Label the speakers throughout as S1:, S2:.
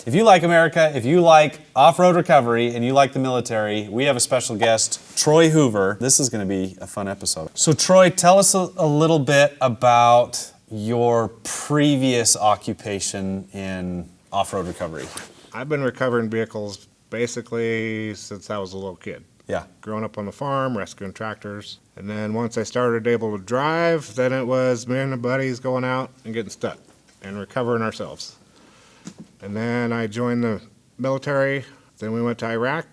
S1: If you like America, if you like off-road recovery, and you like the military, we have a special guest, Troy Hoover. This is going to be a fun episode. So Troy, tell us a little bit about your previous occupation in off-road recovery.
S2: I've been recovering vehicles basically since I was a little kid.
S1: Yeah.
S2: Growing up on the farm, rescuing tractors. And then once I started able to drive, then it was me and the buddies going out and getting stuck and recovering ourselves. And then I joined the military. Then we went to Iraq,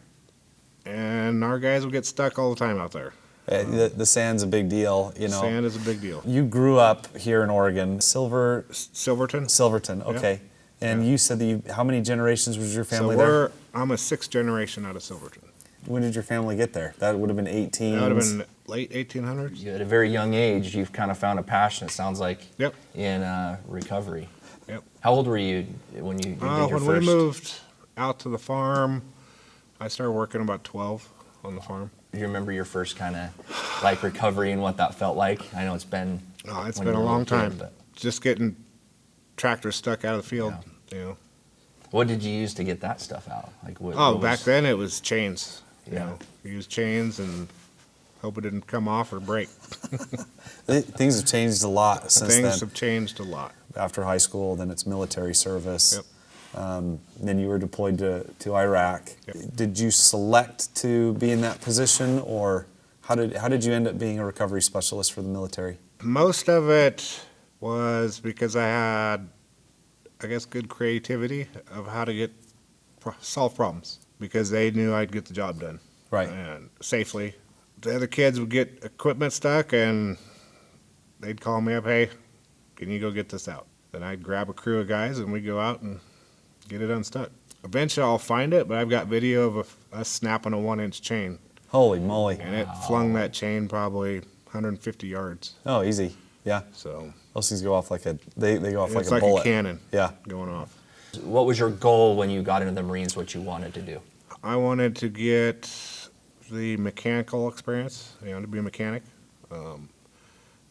S2: and our guys would get stuck all the time out there.
S1: The sand's a big deal, you know.
S2: Sand is a big deal.
S1: You grew up here in Oregon,
S2: Silverton.
S1: Silverton, okay.
S2: Yep.
S1: And you said that how many generations was your family there?
S2: I'm a sixth generation out of Silverton.
S1: When did your family get there? That would have been 18.
S2: That would have been late 1800s.
S3: At a very young age, you've kind of found a passion, it sounds like,
S2: Yep.
S3: in recovery.
S2: Yep.
S3: How old were you when you did your
S2: When
S3: first?
S2: we moved out to the farm, I started working about 12 on the farm.
S3: Do you remember your first kind of like recovery and what that felt like? I know it's been
S2: It's
S3: when
S2: been
S3: you
S2: a
S3: were
S2: long
S3: kid,
S2: time.
S3: but
S2: Just getting tractors stuck out of the field,
S3: what did you use to get that stuff out? Like what
S2: Back then it was chains.
S3: Yeah.
S2: You use chains and hope it didn't come off or break.
S1: Things have changed a lot since then.
S2: Things have changed a lot.
S1: After high school, then it's military service.
S2: Yep.
S1: Then you were deployed to Iraq.
S2: Yep.
S1: Did you select to be in that position, or how did you end up being a recovery specialist for the military?
S2: Most of it was because I had, I guess, good creativity of how to solve problems, because they knew I'd get the job done.
S1: Right.
S2: And safely. The other kids would get equipment stuck, and they'd call me up, hey, can you go get this out? Then I'd grab a crew of guys, and we'd go out and get it unstuck. Eventually I'll find it, but I've got video of us snapping a 1-inch chain,
S1: Holy moly.
S2: and it flung that chain probably 150 yards.
S1: Oh, easy. Yeah.
S2: So
S1: Those things go off like they go off like
S2: it's
S1: a
S2: like
S1: bullet.
S2: a cannon
S1: Yeah.
S2: going off.
S3: What was your goal when you got into the Marines? What you wanted to do?
S2: I wanted to get the mechanical experience, to be a mechanic, because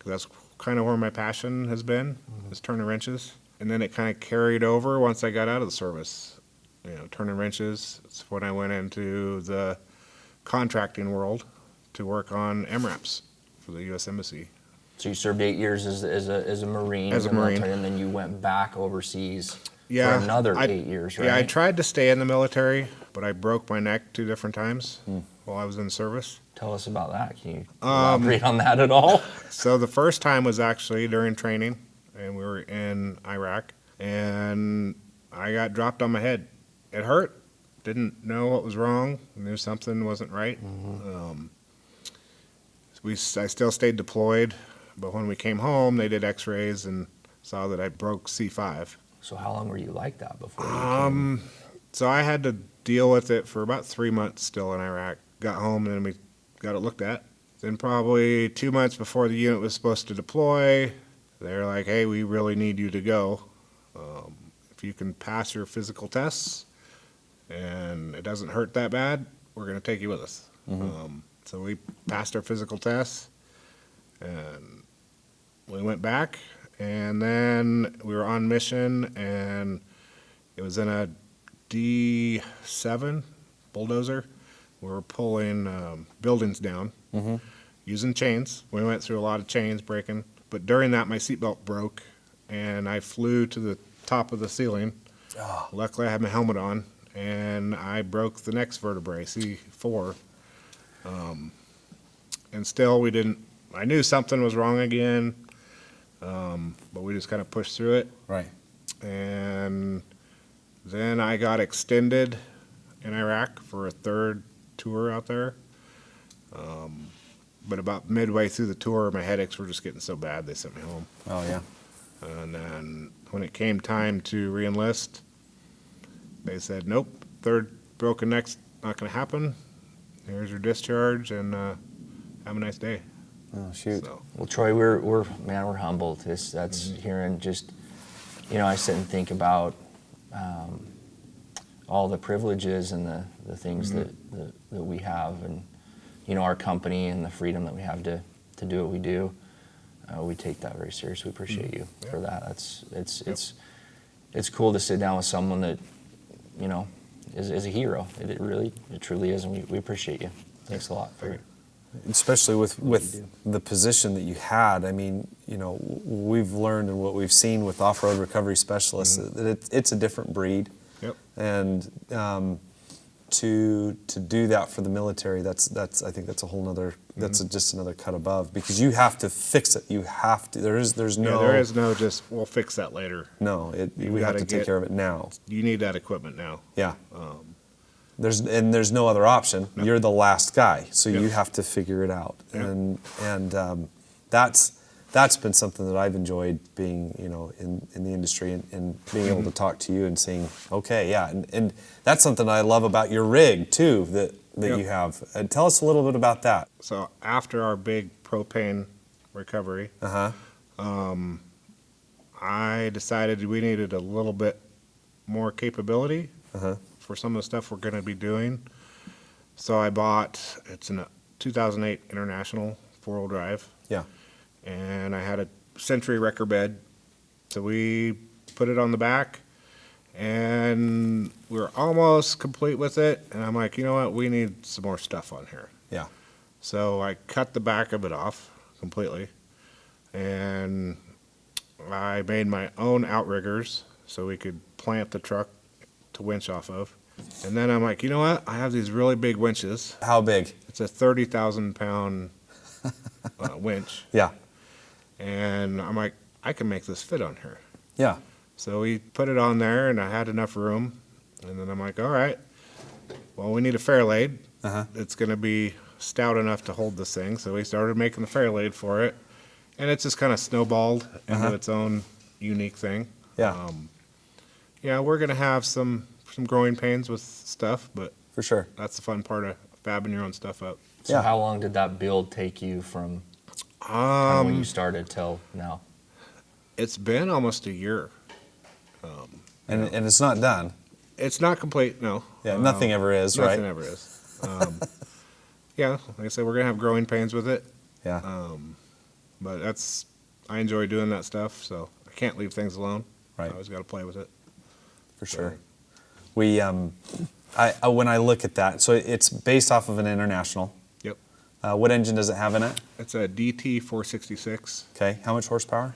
S2: that's kind of where my passion has been, is turning wrenches. And then it kind of carried over once I got out of the service. Turning wrenches, it's when I went into the contracting world to work on MRAPs for the U.S. Embassy.
S3: So you served 8 years as a Marine.
S2: As a
S3: in the
S2: Marine.
S3: military, and then you went back overseas
S2: Yeah,
S3: for another
S2: I-
S3: 8 years, right?
S2: Yeah, I tried to stay in the military, but I broke my neck 2 different times while I was in service.
S3: Tell us about that. Can you elaborate on that at all?
S2: So the first time was actually during training, and we were in Iraq, and I got dropped on my head. It hurt. Didn't know what was wrong. Knew something wasn't right. I still stayed deployed, but when we came home, they did X-rays and saw that I broke C5.
S3: So how long were you like that before you came?
S2: So I had to deal with it for about 3 months still in Iraq. Got home, and then we got it looked at. Then probably 2 months before the unit was supposed to deploy, they're like, hey, we really need you to go. If you can pass your physical tests and it doesn't hurt that bad, we're going to take you with us. So we passed our physical tests, and we went back, and then we were on mission, and it was in a D7 bulldozer. We were pulling buildings down using chains. We went through a lot of chains breaking, but during that my seatbelt broke, and I flew to the top of the ceiling. Luckily I had my helmet on, and I broke the next vertebrae, C4. And still I knew something was wrong again, but we just kind of pushed through it.
S1: Right.
S2: And then I got extended in Iraq for a 3rd tour out there. But about midway through the tour, my headaches were just getting so bad, they sent me home.
S1: Oh, yeah.
S2: And then when it came time to re-enlist, they said, nope, 3rd broken neck's not going to happen. Here's your discharge, and have a nice day.
S1: Oh, shoot.
S2: So,
S3: Well, Troy, we're humbled. That's hearing just, I sit and think about all the privileges and the things that we have, and our company and the freedom that we have to do what we do. We take that very seriously. We appreciate you for that. It's cool to sit down with someone that you know, is a hero. It truly is, and we appreciate you. Thanks a lot for it.
S1: Especially with the position that you had. I mean, you know, we've learned and what we've seen with off-road recovery specialists that it's a different breed.
S2: Yep.
S1: And to do that for the military, that's I think that's a whole nother just another cut above, because you have to fix it. You have to. There is no
S2: just we'll fix that later.
S1: No, we have to take care of it now.
S2: You need that equipment now.
S1: Yeah. There's no other option.
S2: No.
S1: You're the last guy, so
S2: Yep.
S1: you have to figure it out.
S2: Yep.
S1: And that's been something that I've enjoyed being, you know, in the industry and being able to talk to you and seeing, okay, yeah, and that's something I love about your rig too that
S2: Yep.
S1: you have. And tell us a little bit about that.
S2: So after our big propane recovery, I decided we needed a little bit more capability for some of the stuff we're going to be doing. So I bought, it's a 2008 International 4-wheel drive.
S1: Yeah.
S2: And I had a Century wrecker bed. So we put it on the back, and we were almost complete with it. And I'm like, you know what? We need some more stuff on here.
S1: Yeah.
S2: So I cut the back of it off completely, and I made my own outriggers so we could plant the truck to winch off of. And then I'm like, you know what? I have these really big winches.
S1: How big?
S2: It's a 30,000 pound winch.
S1: Yeah.
S2: And I'm like, I can make this fit on here.
S1: Yeah.
S2: So we put it on there, and I had enough room. And then I'm like, all right, well, we need a Fairlade. It's going to be stout enough to hold this thing. So we started making the Fairlade for it. And it's just kind of snowballed into its own unique thing.
S1: Yeah.
S2: Yeah, we're going to have some growing pains with stuff, but
S1: For sure.
S2: that's the fun part of fabbing your own stuff up.
S3: So
S1: Yeah.
S3: how long did that build take you from time when you started till now?
S2: It's been almost a year.
S1: And it's not done.
S2: It's not complete, no.
S1: Yeah. Nothing ever is, right?
S2: Nothing ever is. Yeah, like I said, we're going to have growing pains with it.
S1: Yeah.
S2: But I enjoy doing that stuff, so I can't leave things alone.
S1: Right.
S2: I always got to play with it.
S1: For sure. We, when I look at that, so it's based off of an International.
S2: Yep.
S1: What engine does it have in it?
S2: It's a DT 466.
S1: Okay. How much horsepower?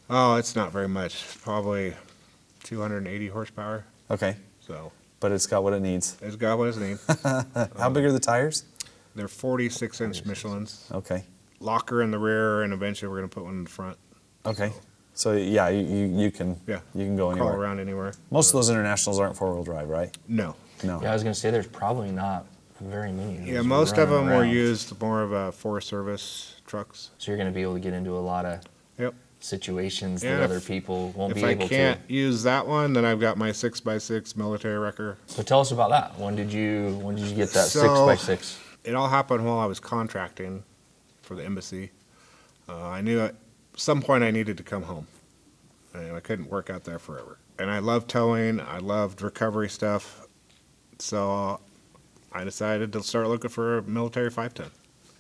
S2: Oh, it's not very much. Probably 280 horsepower.
S1: Okay.
S2: So
S1: But it's got what it needs.
S2: it's got what it needs.
S1: How big are the tires?
S2: They're 46-inch Michelins.
S1: Okay.
S2: Locker in the rear, and eventually we're going to put one in the front.
S1: Okay. So yeah, you can
S2: Yeah.
S1: you can go
S2: Crawl
S1: anywhere.
S2: around anywhere.
S1: Most of those Internationals aren't 4-wheel drive, right?
S2: No.
S1: No.
S3: Yeah, I was gonna say there's probably not very many. of
S2: Yeah,
S3: those
S2: most of
S3: running
S2: them were
S3: around.
S2: used more of Forest Service trucks.
S3: So you're gonna be able to get into a lot of
S2: Yep.
S3: situations
S2: Yeah,
S3: that
S2: if-
S3: other people won't
S2: If
S3: be
S2: I
S3: able
S2: can't
S3: to.
S2: use that one, then I've got my 6x6 military wrecker.
S3: So tell us about that. When did you get that
S2: So-
S3: 6x6?
S2: It all happened while I was contracting for the embassy. I knew at some point I needed to come home, and I couldn't work out there forever. And I loved towing. I loved recovery stuff. So I decided to start looking for a military 510.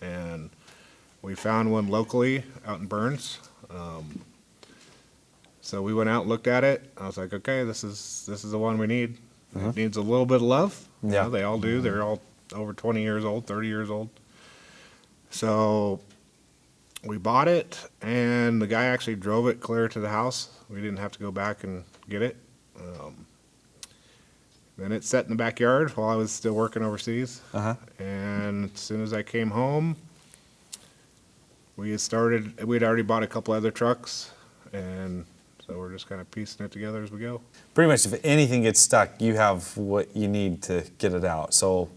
S2: And we found one locally out in Burns. So we went out and looked at it. I was like, okay, this is the one we need. It needs a little bit of love. You
S1: Yeah.
S2: know, they all do. They're all over 20 years old, 30 years old. So we bought it, and the guy actually drove it clear to the house. We didn't have to go back and get it. Then it sat in the backyard while I was still working overseas. And as soon as I came home, we'd already bought a couple other trucks, and so we're just kind of piecing it together as we go.
S1: Pretty much, if anything gets stuck, you have what you need to get it out. So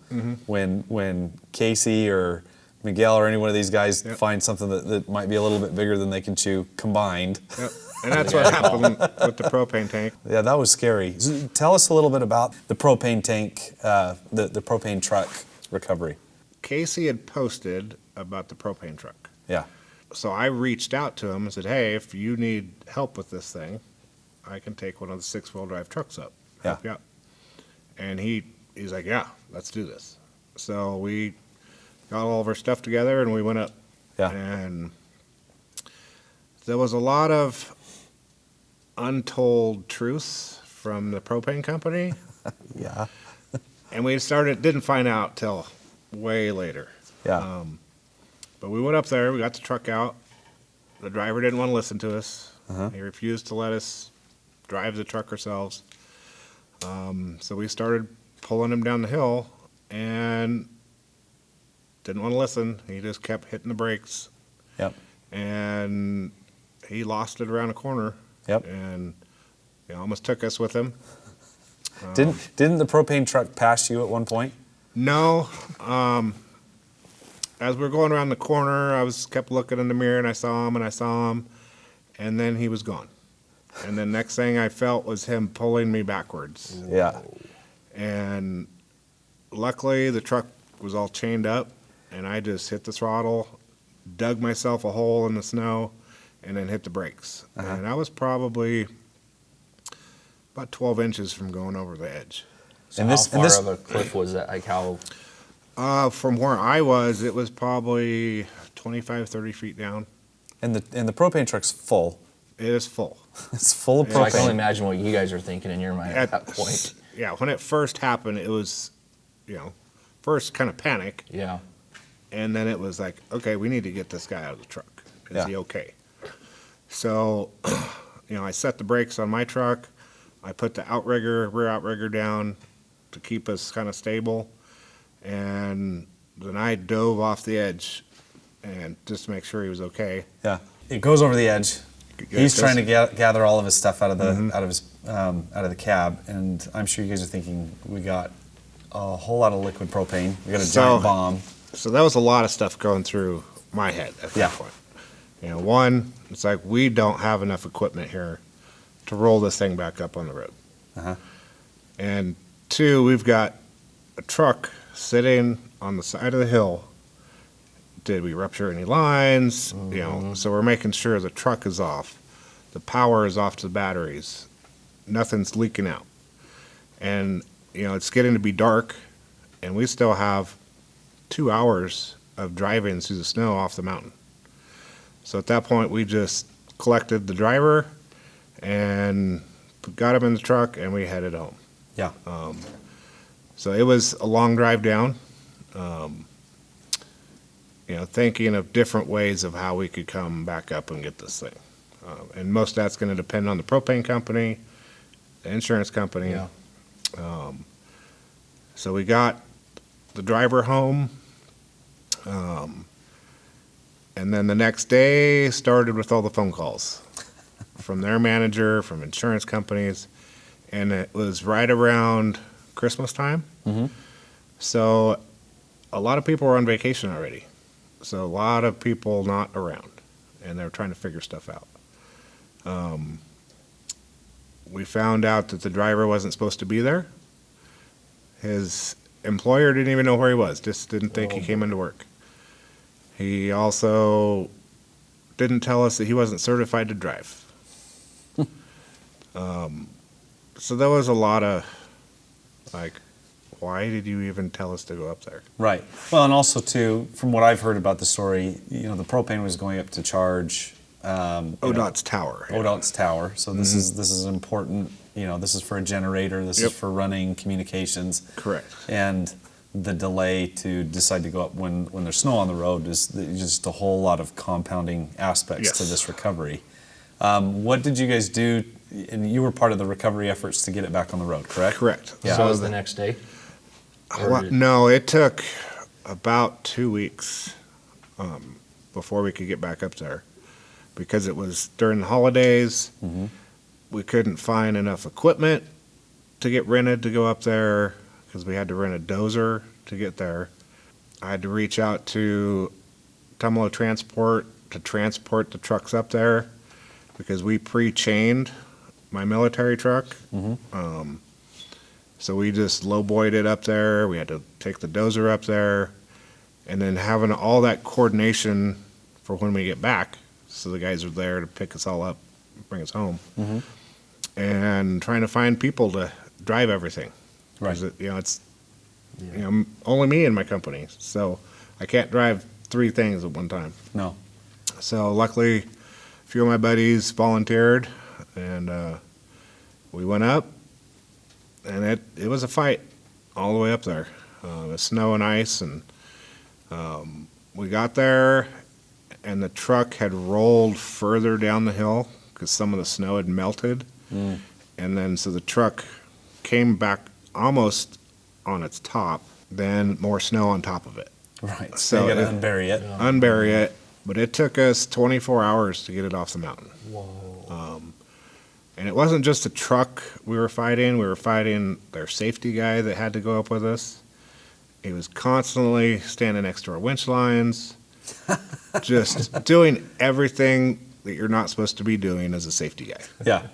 S1: when Casey or Miguel or any one of these guys
S2: Yep.
S1: find something that might be a little bit bigger than they can chew combined.
S2: Yep. And that's what happened with the propane tank.
S1: Yeah, that was scary. So tell us a little bit about the propane tank, the propane truck recovery.
S2: Casey had posted about the propane truck.
S1: Yeah.
S2: So I reached out to him and said, hey, if you need help with this thing, I can take one of the 6-wheel drive trucks up. Help you out. And he's like, yeah, let's do this. So we got all of our stuff together, and we went up.
S1: Yeah.
S2: And there was a lot of untold truths from the propane company
S1: Yeah.
S2: And we didn't find out till way later.
S1: Yeah.
S2: But we went up there, we got the truck out. The driver didn't want to listen to us. He refused to let us drive the truck ourselves. So we started pulling him down the hill and didn't want to listen. He just kept hitting the brakes.
S1: Yep.
S2: And he lost it around a corner.
S1: Yep.
S2: And he almost took us with him.
S1: Didn't the propane truck pass you at one point?
S2: No. As we were going around the corner, I kept looking in the mirror, and I saw him, and then he was gone. And the next thing I felt was him pulling me backwards.
S1: Yeah.
S2: And luckily, the truck was all chained up, and I just hit the throttle, dug myself a hole in the snow, and then hit the brakes. And I was probably about 12 inches from going over the edge.
S3: So
S1: And
S3: how
S1: this-
S3: far
S1: and this-
S3: of a cliff was that? Like how?
S2: From where I was, it was probably 25, 30 feet down.
S1: And the propane truck's full.
S2: It is full.
S1: It's full of
S3: So I can only
S1: propane.
S3: imagine what you guys are thinking in your mind at that point.
S2: Yeah, when it first happened, it was, first kind of panic,
S3: Yeah.
S2: and then it was like, okay, we need to get this guy out of the truck. Is
S1: Yeah.
S2: he okay? So, I set the brakes on my truck. I put the rear outrigger down to keep us kind of stable, and then I dove off the edge and just to make sure he was okay.
S1: Yeah. It goes over the edge.
S2: Yeah,
S1: He's
S2: it
S1: trying to
S2: does.
S1: gather all of his stuff out of the cab, and I'm sure you guys are thinking we got a whole lot of liquid propane. We got a giant bomb.
S2: So that was a lot of stuff going through my head at that
S1: Yeah.
S2: point. One, it's like we don't have enough equipment here to roll this thing back up on the road.
S1: Uh-huh.
S2: And two, we've got a truck sitting on the side of the hill. Did we rupture any lines? So we're making sure the truck is off. The power is off to the batteries. Nothing's leaking out. And, it's getting to be dark, and we still have 2 hours of driving through the snow off the mountain. So at that point, we just collected the driver and got him in the truck, and we headed home.
S1: Yeah.
S2: So it was a long drive down, thinking of different ways of how we could come back up and get this thing. And most of that's going to depend on the propane company, the insurance company.
S3: Yeah.
S2: So we got the driver home, and then the next day started with all the phone calls from their manager, from insurance companies, and it was right around Christmas time. So a lot of people were on vacation already. So a lot of people not around, and they were trying to figure stuff out. We found out that the driver wasn't supposed to be there. His employer didn't even know where he was, just didn't think he came into work. He also didn't tell us that he wasn't certified to drive. So there was a lot of, why did you even tell us to go up there?
S1: Right. Well, and also too, from what I've heard about the story, the propane was going up to charge
S2: ODOT's tower.
S1: ODOT's tower. So this is important. This is for a generator. This
S2: Yep.
S1: is for running communications.
S2: Correct.
S1: And the delay to decide to go up when there's snow on the road is just a whole lot of compounding aspects to
S2: Yes.
S1: this recovery. What did you guys do? And you were part of the recovery efforts to get it back on the road, correct?
S2: Correct.
S3: So that was the next day? Or did-
S2: No, it took about 2 weeks before we could get back up there because it was during the holidays. We couldn't find enough equipment to get rented to go up there because we had to rent a dozer to get there. I had to reach out to Tumalo Transport to transport the trucks up there because we pre-chained my military truck. So we just lowboyed it up there. We had to take the dozer up there, and then having all that coordination for when we get back. So the guys are there to pick us all up, bring us home, and trying to find people to drive everything.
S1: Right.
S2: 'Cause it's only me and my company, so I can't drive 3 things at one time.
S1: No.
S2: So luckily, a few of my buddies volunteered, and we went up, and it was a fight all the way up there. The snow and ice, and we got there, and the truck had rolled further down the hill because some of the snow had melted. And then so the truck came back almost on its top, then more snow on top of it.
S1: Right.
S2: So
S1: So you got to
S2: it-
S1: unbury it.
S2: Unbury it, but it took us 24 hours to get it off the mountain.
S3: Whoa.
S2: And it wasn't just the truck we were fighting their safety guy that had to go up with us. He was constantly standing next to our winch lines, just doing everything that you're not supposed to be doing as a safety guy.
S1: Yeah.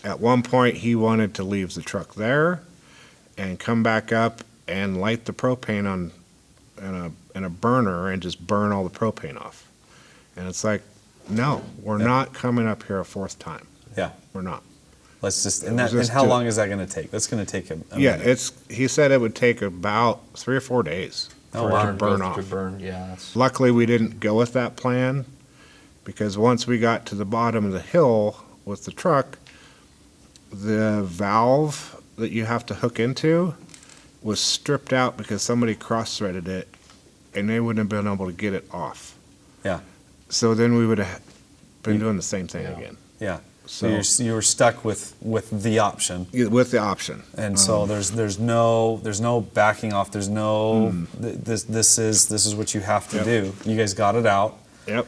S2: At one point, he wanted to leave the truck there and come back up and light the propane on in a burner and just burn all the propane off. And it's like, no, we're
S1: Yeah.
S2: not coming up here a fourth time.
S1: Yeah.
S2: We're not.
S1: Let's just,
S2: It
S1: and,
S2: was
S1: that, and
S2: just
S1: how
S2: to-
S1: long is that going to take? That's going to take a
S2: Yeah,
S1: minute.
S2: he said it would take about 3 or 4 days
S1: Oh,
S2: for it
S1: wow.
S2: to burn off.
S3: To burn, yeah. That's,
S2: Luckily, we didn't go with that plan because once we got to the bottom of the hill with the truck, the valve that you have to hook into was stripped out because somebody cross-threaded it and they wouldn't have been able to get it off.
S1: Yeah.
S2: So then we would have been doing the same thing
S3: Yeah.
S2: again.
S1: Yeah. So
S2: So
S1: you were stuck with the option.
S2: with the option.
S1: And so there's no backing off. There's no this is what you have to
S2: Yep.
S1: do. You guys got it out.
S2: Yep.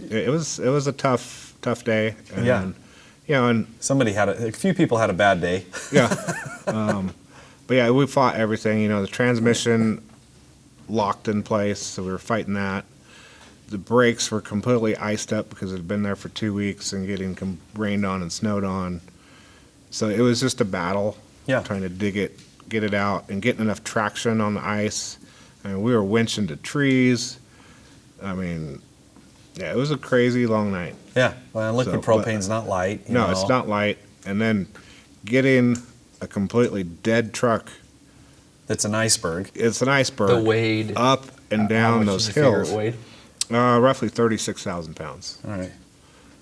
S2: It was a tough day. And,
S1: Yeah.
S2: You know, and
S1: Somebody had a few people had a bad day.
S2: yeah. But yeah, we fought everything. You know, the transmission locked in place, so we were fighting that. The brakes were completely iced up because it had been there for 2 weeks and getting rained on and snowed on. So it was just a battle.
S1: Yeah.
S2: Trying to get it out, and getting enough traction on the ice. I mean, we were winching to trees. I mean, yeah, it was a crazy long night.
S1: Yeah. Well, liquid
S2: So, but-
S1: propane's not light. you
S2: No,
S1: know.
S2: it's not light. And then getting a completely dead truck,
S1: It's an iceberg.
S2: it's an iceberg.
S3: the weight.
S2: Up and down
S3: how much
S2: those
S3: did you figure
S2: hills.
S3: it weighed?
S2: Roughly 36,000 pounds.
S1: All right.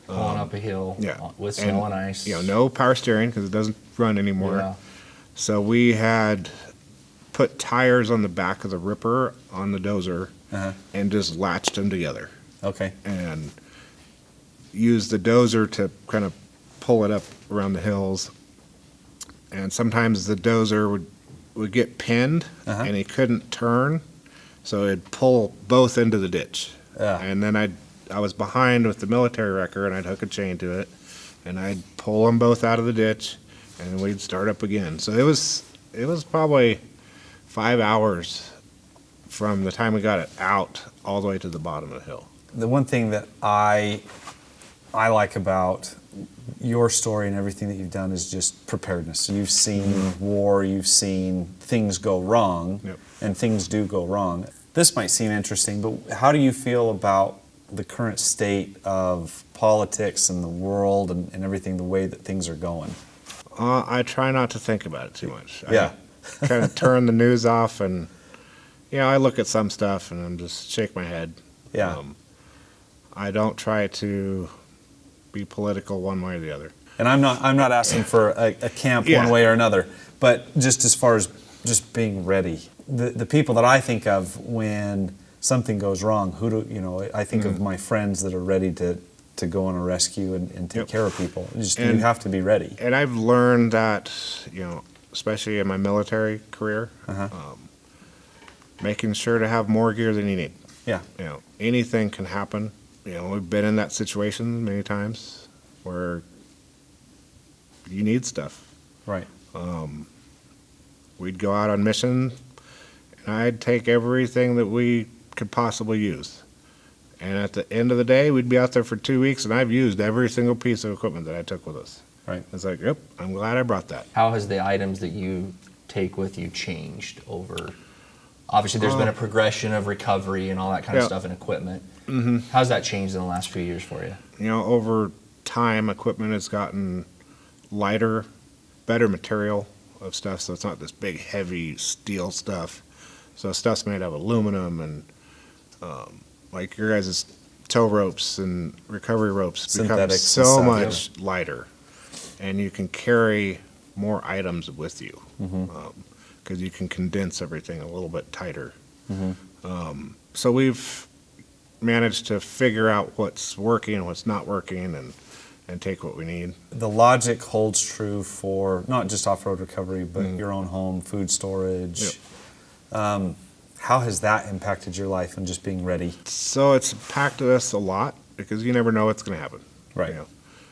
S3: Pulling up a hill
S2: Yeah.
S3: with snow and ice.
S2: You know, no power steering because it doesn't run anymore.
S3: Yeah.
S2: So we had put tires on the back of the ripper on the dozer
S1: Uh-huh.
S2: and just latched them together
S1: Okay.
S2: and used the dozer to kind of pull it up around the hills. And sometimes the dozer would get pinned
S1: Uh-huh.
S2: and he couldn't turn, so it'd pull both into the ditch.
S1: Yeah.
S2: And then I was behind with the military wrecker, and I'd hook a chain to it, and I'd pull them both out of the ditch, and we'd start up again. So it was probably 5 hours from the time we got it out all the way to the bottom of the hill.
S1: The one thing that I like about your story and everything that you've done is just preparedness. You've seen war, you've seen things go wrong,
S2: Yep.
S1: and things do go wrong. This might seem interesting, but how do you feel about the current state of politics and the world and everything, the way that things are going?
S2: I try not to think about it too much.
S1: Yeah.
S2: I kind of turn the news off, and I look at some stuff and I'm just shake my head.
S1: Yeah.
S2: I don't try to be political one way or the other.
S1: And I'm not asking for a camp
S2: Yeah.
S1: one way or another, but just as far as just being ready. The people that I think of when something goes wrong, I think of my friends that are ready to go on a rescue and take
S2: Yep.
S1: care of people. You
S2: And-
S1: have to be ready.
S2: And I've learned that, especially in my military career,
S1: Uh-huh.
S2: making sure to have more gear than you need.
S1: Yeah.
S2: Anything can happen. We've been in that situation many times where you need stuff.
S1: Right.
S2: We'd go out on mission, and I'd take everything that we could possibly use. And at the end of the day, we'd be out there for 2 weeks, and I've used every single piece of equipment that I took with us.
S1: Right.
S2: It's like, yep, I'm glad I brought that.
S3: How has the items that you take with you changed over? Obviously, there's been a progression of recovery and all that kind of
S2: Yeah.
S3: stuff and equipment.
S2: Mm-hmm.
S3: How's that changed in the last few years for you?
S2: Over time, equipment has gotten lighter, better material of stuff, so it's not this big, heavy steel stuff. So stuff's made of aluminum, and like your guys' tow ropes and recovery ropes become
S1: Synthetics and
S2: so
S1: stuff,
S2: much lighter, and you can carry more items with you, because you can condense everything a little bit tighter. So we've managed to figure out what's working and what's not working, and take what we need.
S1: The logic holds true for not just off-road recovery, but your own home, food storage.
S2: Yep.
S1: How has that impacted your life and just being ready?
S2: So it's impacted us a lot because you never know what's going to happen.
S1: Right.
S2: You know,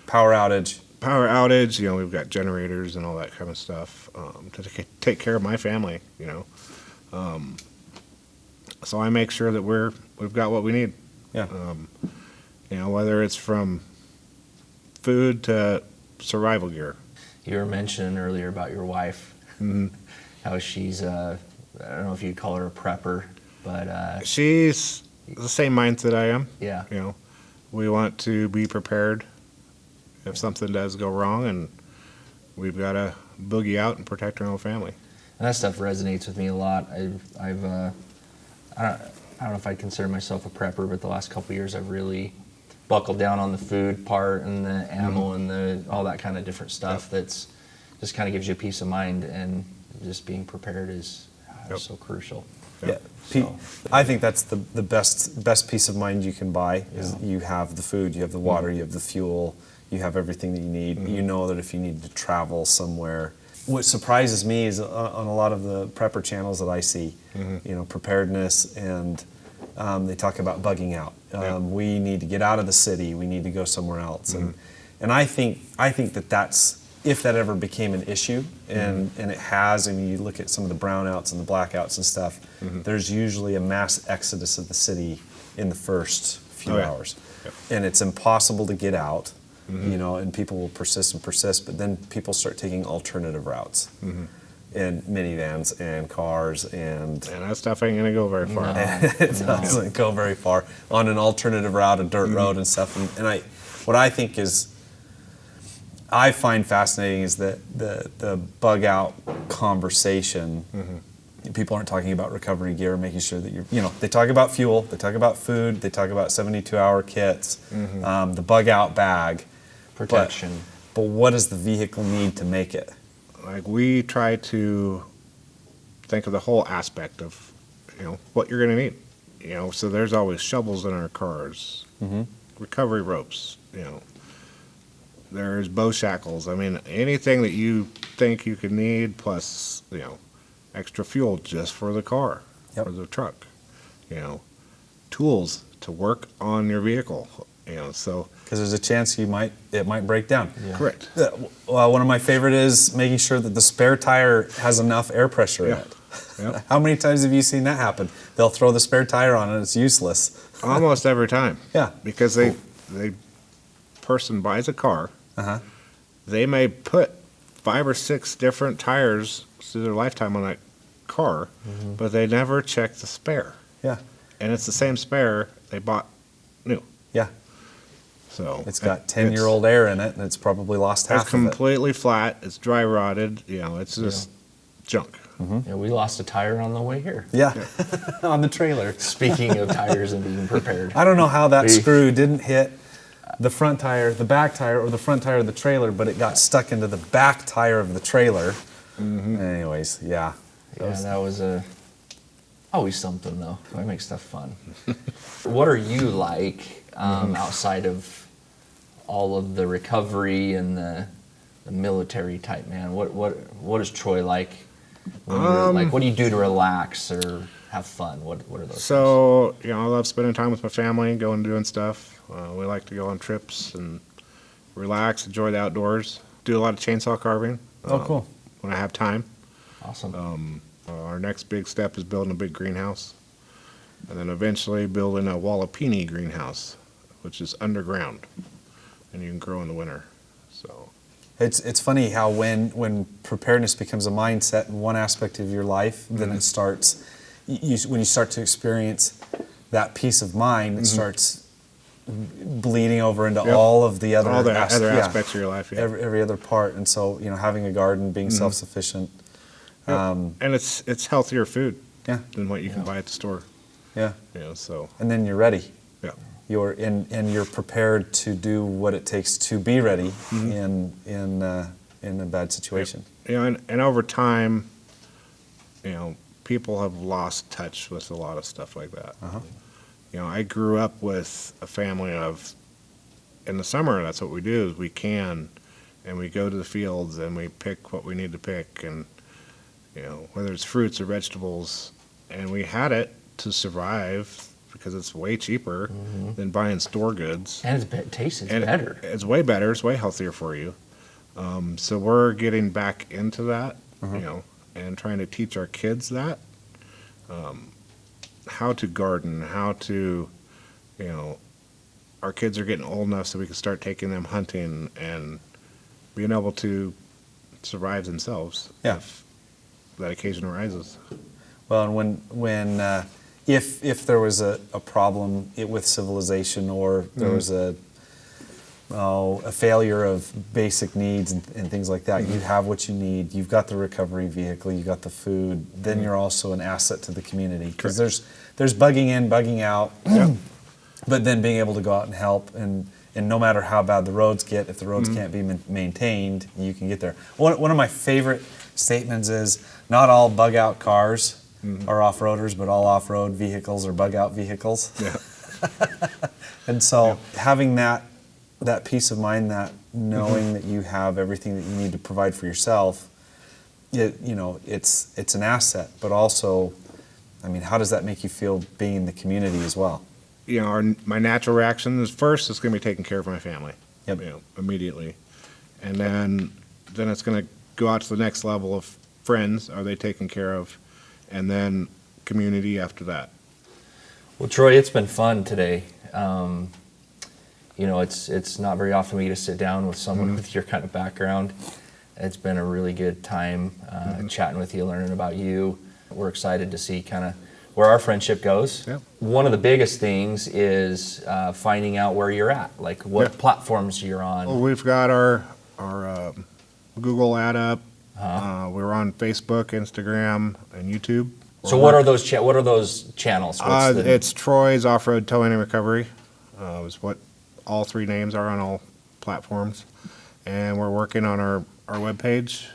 S1: Power outage.
S2: power outage, we've got generators and all that kind of stuff to take care of my family, So I make sure that we've got what we need.
S1: Yeah.
S2: Whether it's from food to survival gear.
S3: You were mentioning earlier about your wife, how she's, I don't know if you'd call her a prepper, but
S2: She's the same mindset I am.
S3: yeah.
S2: We want to be prepared if something does go wrong, and we've got to boogie out and protect our own family.
S3: And that stuff resonates with me a lot. I don't know if I'd consider myself a prepper, but the last couple of years I've really buckled down on the food part and the ammo and all that kind of different stuff. That's just kind of gives you peace of mind, and just being prepared is so crucial.
S1: Yeah.
S3: So,
S1: I think that's the best peace of mind you can buy is you have the food, you have the water, you have the fuel, you have everything that you need. You know that if you need to travel somewhere. What surprises me is on a lot of the prepper channels that I see, Preparedness, and they talk about bugging out. We need to get out of the city. We need to go somewhere else. And I think that's, if that ever became an issue, and it has, and you look at some of the brownouts and the blackouts and stuff, there's usually a mass exodus of the city in the first few hours.
S2: Yep.
S1: And it's impossible to get out, and people will persist and persist, but then people start taking alternative routes. And minivans and cars and
S2: that stuff ain't gonna go very far.
S1: it doesn't go very far on an alternative route, a dirt road and stuff. And what I find fascinating is that the bug out conversation. People aren't talking about recovery gear, making sure that they talk about fuel, they talk about food, they talk about 72-hour kits, the bug out bag,
S3: protection.
S1: But what does the vehicle need to make it?
S2: Like, we try to think of the whole aspect of, what you're going to need. So there's always shovels in our cars, recovery ropes, there's bow shackles. I mean, anything that you think you could need, plus, extra fuel just for the car, for the truck, tools to work on your vehicle, so.
S1: Because there's a chance it might break down.
S3: Yeah.
S2: Correct.
S1: One of my favorite is making sure that the spare tire has enough air pressure in it.
S2: Yep.
S1: How many times have you seen that happen? They'll throw the spare tire on and it's useless.
S2: Almost every time.
S1: Yeah.
S2: Because person buys a car, they may put 5 or 6 different tires through their lifetime on that car, but they never check the spare.
S1: Yeah.
S2: And it's the same spare they bought new.
S1: Yeah.
S2: So
S1: It's got 10-year-old air in it and it's probably lost half
S2: It's
S1: of it.
S2: completely flat. It's dry rotted. It's just junk.
S3: Yeah, we lost a tire on the way here.
S1: Yeah. On the trailer.
S3: Speaking of tires and being prepared.
S1: I don't know how that screw didn't hit the front tire, the back tire, or the front tire of the trailer, but it got stuck into the back tire of the trailer. Anyways, yeah.
S3: That was always something, though. I make stuff fun. What are you like outside of all of the recovery and the military type, man? What is Troy like? When you're, what do you do to relax or have fun? What are those
S2: So, I love spending time with my family, going and doing stuff. We like to go on trips and relax, enjoy the outdoors. Do a lot of chainsaw carving.
S1: Oh, cool.
S2: When I have time.
S3: Awesome.
S2: Our next big step is building a big greenhouse. And then eventually building a Wallapini greenhouse, which is underground. And you can grow in the winter. So
S1: It's funny how when preparedness becomes a mindset in one aspect of your life, then it starts, when you start to experience that peace of mind, it starts bleeding over into all of the other
S2: other aspects of your life. Yeah.
S1: Every other part. And so, having a garden, being self-sufficient.
S2: And it's healthier food than what you can buy at the store.
S1: Yeah.
S2: So.
S1: And then you're ready.
S2: Yeah.
S1: You're prepared to do what it takes to be ready in a bad situation.
S2: Yep. You know, and over time, you know, people have lost touch with a lot of stuff like that. You know, I grew up with a family of, in the summer, that's what we do, is we can, and we go to the fields and we pick what we need to pick, and, you know, whether it's fruits or vegetables, and we had it to survive because it's way cheaper than buying store goods.
S3: And it tastes
S2: And
S3: better.
S2: It's way better, it's way healthier for you. So we're getting back into that, you know, and trying to teach our kids that. How to garden, how to, you know, our kids are getting old enough so we can start taking them hunting and being able to survive themselves if that occasion arises.
S1: Well, and if there was a problem with civilization, or there was a failure of basic needs and things like that, you have what you need. You've got the recovery vehicle, you got the food. Then you're also an asset to the community, because there's bugging in, bugging out, but then being able to go out and help. And no matter how bad the roads get, if the roads can't be maintained, you can get there. One of my favorite statements is, not all bug out cars are off-roaders, but all off-road vehicles are bug out vehicles.
S2: Yeah.
S1: And so having that peace of mind, that knowing that you have everything that you need to provide for yourself, it's an asset. But also, I mean, how does that make you feel being in the community as well?
S2: You know, my natural reaction is, first, it's going to be taking care of my family,
S1: Yep.
S2: you know, immediately. And then it's going to go out to the next level of friends, are they taken care of? And then community after that.
S3: Well, Troy, it's been fun today. You know, it's not very often we get to sit down with someone with your kind of background. It's been a really good time chatting with you, learning about you. We're excited to see kind of where our friendship goes.
S2: Yep.
S3: One of the biggest things is finding out where you're at, like what platforms you're on.
S2: Well, we've got our Google ad up. We're on Facebook, Instagram, and YouTube.
S3: So what are those channels?
S2: It's Troy's Off-Road Towing and Recovery. Is what all three names are on all platforms. And we're working on our webpage,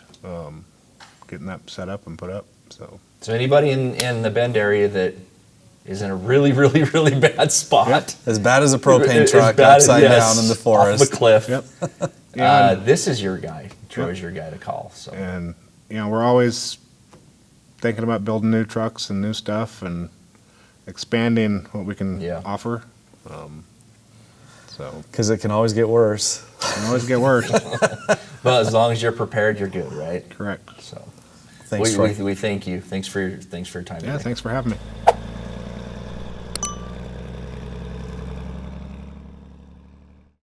S2: getting that set up and put up.
S3: So anybody in the Bend area that is in a really, really, really bad spot.
S1: As bad as a propane truck upside down in the forest.
S3: Off the cliff.
S2: Yep.
S3: This is your guy. Troy's your guy to call. So.
S2: And, you know, we're always thinking about building new trucks and new stuff and expanding what we can offer.
S1: Because it can always get worse.
S2: It can always get worse.
S3: But as long as you're prepared, you're good, right?
S2: Correct.
S3: So
S1: Thanks, Troy.
S3: we thank you. Thanks for your time.
S2: Yeah,
S3: today.
S2: thanks for having me.